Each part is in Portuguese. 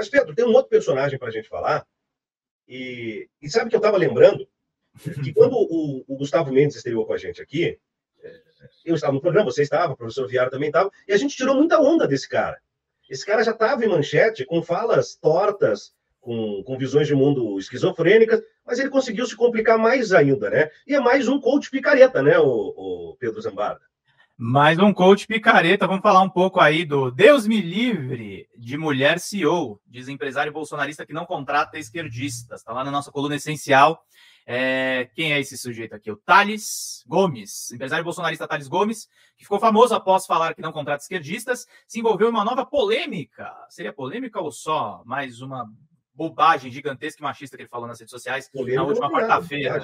Mas, Pedro, tem um outro personagem para a gente falar. E sabe que eu estava lembrando que quando o Gustavo Mendes estreou com a gente aqui, eu estava no programa, você estava, o professor Viara também estava, e a gente tirou muita onda desse cara. Esse cara já estava em manchete com falas tortas, com visões de mundo esquizofrênicas, mas ele conseguiu se complicar mais ainda, né? E é mais um coach picareta, né, o Pedro Zambarda? Mais um coach picareta. Vamos falar um pouco aí do Deus me livre de mulher CEO, diz empresário bolsonarista que não contrata esquerdistas. Está lá na nossa coluna essencial. Quem é esse sujeito aqui? O Thales Gomes, empresário bolsonarista Thales Gomes, que ficou famoso após falar que não contrata esquerdistas, se envolveu em uma nova polêmica. Seria polêmica ou só mais uma bobagem gigantesca e machista que ele falou nas redes sociais na última quarta-feira?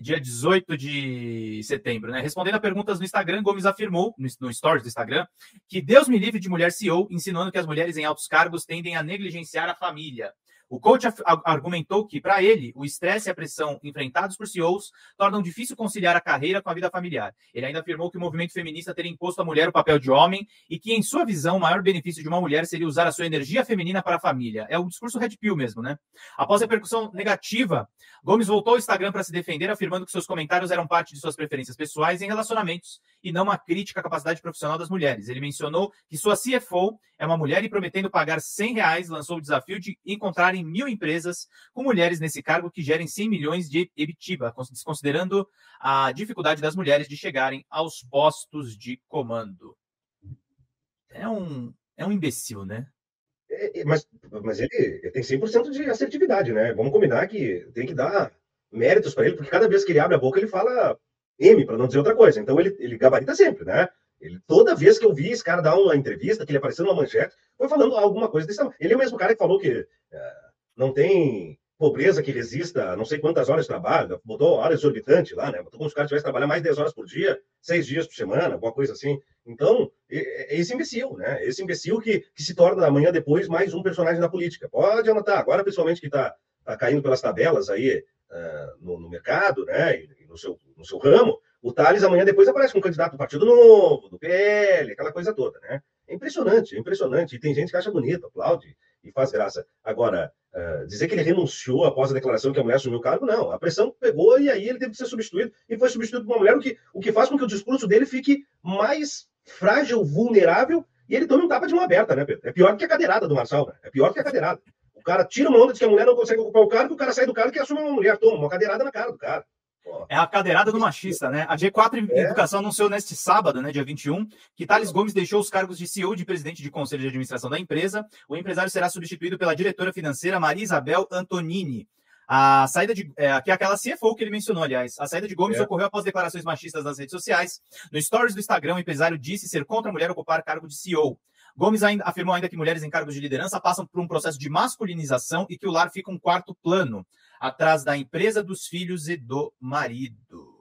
Dia 18 de setembro, né? Respondendo a perguntas no Instagram, Gomes afirmou, no stories do Instagram, que Deus me livre de mulher CEO, insinuando que as mulheres em altos cargos tendem a negligenciar a família. O coach argumentou que, para ele, o estresse e a pressão enfrentados por CEOs tornam difícil conciliar a carreira com a vida familiar. Ele ainda afirmou que o movimento feminista teria imposto à mulher o papel de homem e que, em sua visão, o maior benefício de uma mulher seria usar a sua energia feminina para a família. É o discurso Red Pill mesmo, né? Após a repercussão negativa, Gomes voltou ao Instagram para se defender, afirmando que seus comentários eram parte de suas preferências pessoais em relacionamentos e não uma crítica à capacidade profissional das mulheres. Ele mencionou que sua CFO é uma mulher e, prometendo pagar R$100, lançou o desafio de encontrarem 1.000 empresas com mulheres nesse cargo que gerem 100 milhões de EBITDA, desconsiderando a dificuldade das mulheres de chegarem aos postos de comando. É um imbecil, né? Mas ele tem 100% de assertividade, né? Vamos combinar que tem que dar méritos para ele, porque cada vez que ele abre a boca, ele fala M, para não dizer outra coisa. Então ele gabarita sempre, né? Toda vez que eu vi esse cara dar uma entrevista, que ele apareceu numa manchete, foi falando alguma coisa desse tamanho. Ele é o mesmo cara que falou que não tem pobreza que resista a não sei quantas horas de trabalho, botou hora exorbitante lá, né? Botou como se o cara tivesse que trabalhar mais de 10 horas por dia, 6 dias por semana, alguma coisa assim. Então, é esse imbecil, né? Esse imbecil que se torna amanhã depois mais um personagem da política. Pode anotar, agora principalmente que está caindo pelas tabelas aí no mercado, né? E no seu ramo, o Thales amanhã depois aparece com um candidato do Partido Novo, do PL, aquela coisa toda, né? É impressionante. E tem gente que acha bonito, aplaude e faz graça. Agora, dizer que ele renunciou após a declaração que a mulher assumiu o cargo, não. A pressão pegou e aí ele teve que ser substituído. E foi substituído por uma mulher, o que faz com que o discurso dele fique mais frágil, vulnerável, e ele tome um tapa de mão aberta, né, Pedro? É pior que a cadeirada do Marçal, né? É pior que a cadeirada. O cara tira uma onda de que a mulher não consegue ocupar o cargo, o cara sai do cargo e assume uma mulher. Toma uma cadeirada na cara do cara. É a cadeirada do machista, né? A G4 Educação anunciou neste sábado, né, dia 21, que Thales Gomes deixou os cargos de CEO e de presidente de conselho de administração da empresa. O empresário será substituído pela diretora financeira Maria Isabel Antonini. A saída de... aqui é aquela CFO que ele mencionou, aliás. A saída de Gomes ocorreu após declarações machistas nas redes sociais. No stories do Instagram, o empresário disse ser contra a mulher ocupar cargo de CEO. Gomes afirmou ainda que mulheres em cargos de liderança passam por um processo de masculinização e que o lar fica um quarto plano, atrás da empresa, dos filhos e do marido.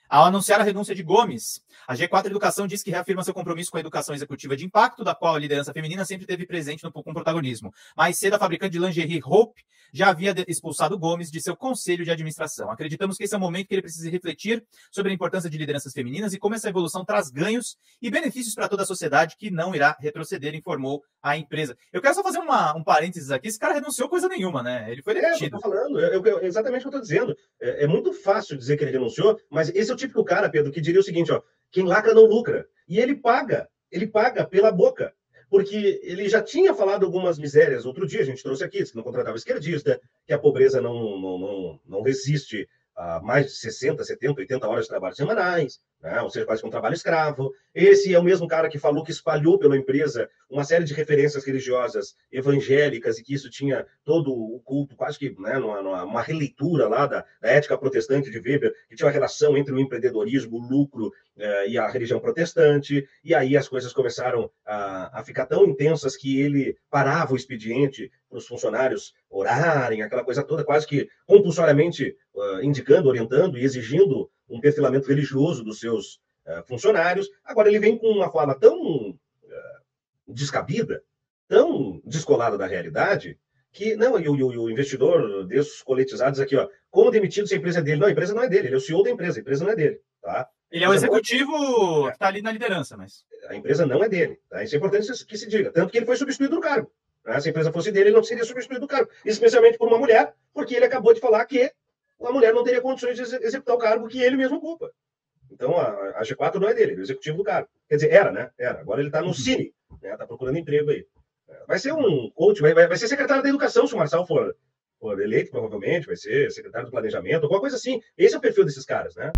Ao anunciar a renúncia de Gomes, a G4 Educação diz que reafirma seu compromisso com a educação executiva de impacto, da qual a liderança feminina sempre teve presente com protagonismo. Mais cedo, a fabricante de lingerie Hope já havia expulsado Gomes de seu conselho de administração. Acreditamos que esse é o momento que ele precisa refletir sobre a importância de lideranças femininas e como essa evolução traz ganhos e benefícios para toda a sociedade que não irá retroceder, informou a empresa. Eu quero só fazer um parênteses aqui. Esse cara renunciou coisa nenhuma, né? Ele foi demitido. Eu tô falando, exatamente o que eu tô dizendo. É muito fácil dizer que ele renunciou, mas esse é o típico cara, Pedro, que diria o seguinte, ó, quem lacra não lucra. E ele paga pela boca. Porque ele já tinha falado algumas misérias. Outro dia a gente trouxe aqui, que não contratava esquerdista, que a pobreza não resiste a mais de 60, 70, 80 horas de trabalho semanais, né? Ou seja, quase que um trabalho escravo. Esse é o mesmo cara que falou que espalhou pela empresa uma série de referências religiosas evangélicas e que isso tinha todo o culto, quase que, né, uma releitura lá da ética protestante de Weber, que tinha uma relação entre o empreendedorismo, o lucro e a religião protestante. E aí as coisas começaram a ficar tão intensas que ele parava o expediente para os funcionários orarem, aquela coisa toda, quase que compulsoriamente indicando, orientando e exigindo um perfilamento religioso dos seus funcionários. Agora ele vem com uma fala tão descabida, tão descolada da realidade, que não, e o investidor desses coletizados aqui, ó, como demitido se a empresa é dele? Não, a empresa não é dele, ele é o CEO da empresa, a empresa não é dele, tá? Ele é o executivo que está ali na liderança, mas... A empresa não é dele, tá? Isso é importante que se diga, tanto que ele foi substituído no cargo. Né? Se a empresa fosse dele, ele não seria substituído do cargo, especialmente por uma mulher, porque ele acabou de falar que a mulher não teria condições de executar o cargo que ele mesmo ocupa. Então, a G4 não é dele, é o executivo do cargo. Quer dizer, era, né? Era. Agora ele está no Cine, né? Está procurando emprego aí. Vai ser um coach, vai ser secretário da Educação, se o Marçal for eleito, provavelmente, vai ser secretário do Planejamento, alguma coisa assim. Esse é o perfil desses caras, né?